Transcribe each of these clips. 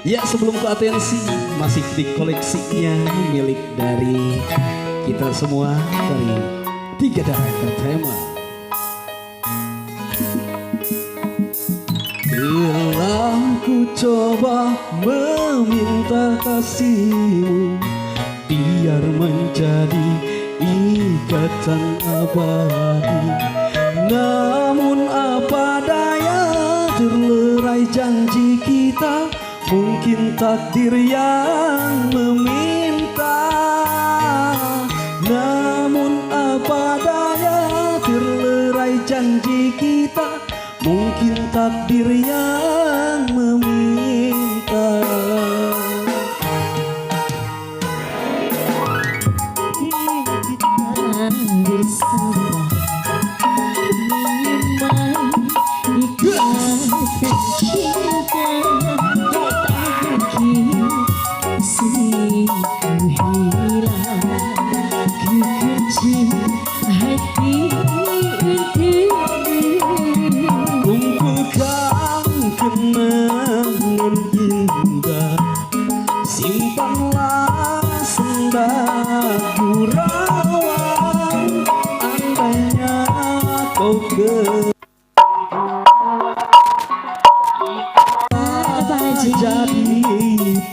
Ya sebelum ke atensi masih di koleksinya milik dari kita semua dari Tiga Darah Entertainment. Bila ku coba meminta kasihmu biar menjadi ikatan abadi, namun apa daya terlerai janji kita. Mungkin takdir yang meminta, namun apa daya terlerai janji kita. Mungkin takdir yang meminta. Kita bersama ikatan cinta. Simpanlah senda gurauan, andainya kau jadi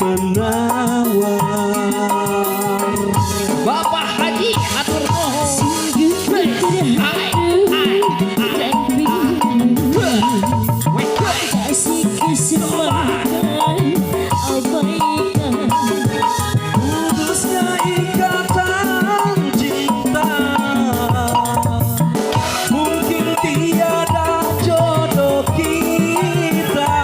penawar. Bapak Haji atur mohon. Kasih kesempatan abaikan putusnya ikatan cinta. Mungkin tiada jodoh kita.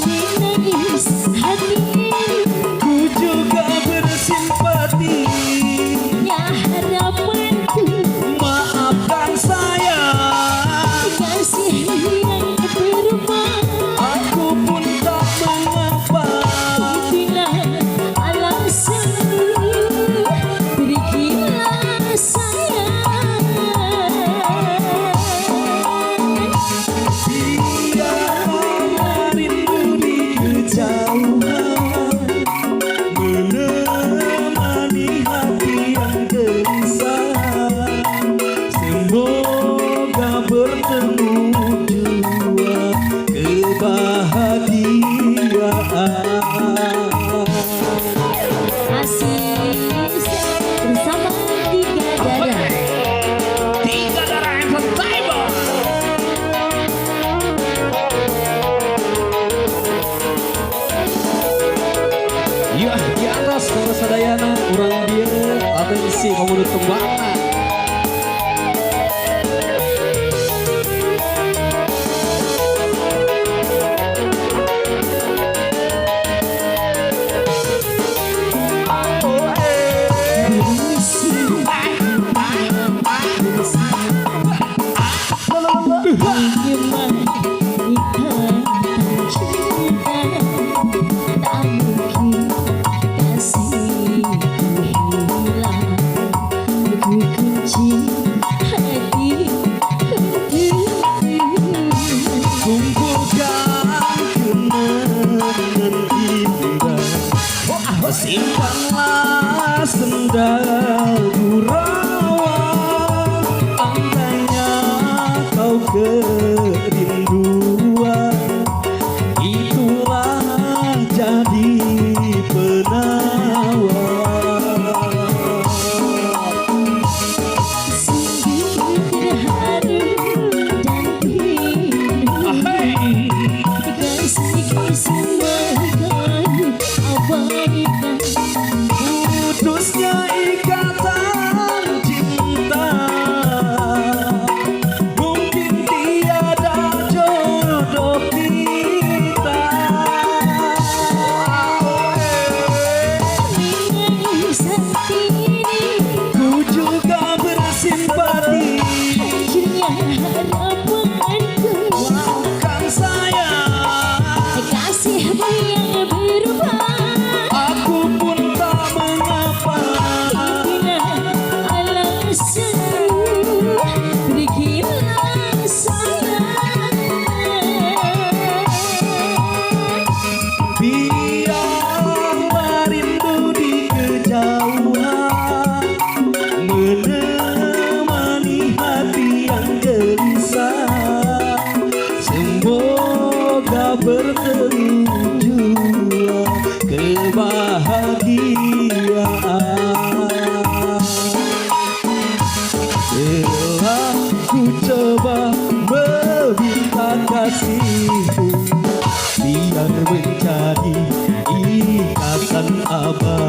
menangis hati Ku juga bersimpati. ya harapanku. Maafkan saya, Kasih yang berubah aku pun tak mengapa. bila alasanmu pergilah sayang. Biarlah rindu di kejauhan menemani hati yang gelisah. Semoga bertemu dua kebahagiaan. Asik bersama Tiga Darah. Tiga Darah Entertainment. Ya di atas para sadayana urang dia atensi kamu tembakan. Simpanlah senda gurauan, andainya kau kerinduan, itulah jadi penawar. Sungguh terharu dan rindu. Kasih kesempatan abaikan Putusnya ikatan cinta. Mungkin tiada jodoh kita. kebahagiaan. Telah ku coba meminta kasihmu biar menjadi ikatan abadi.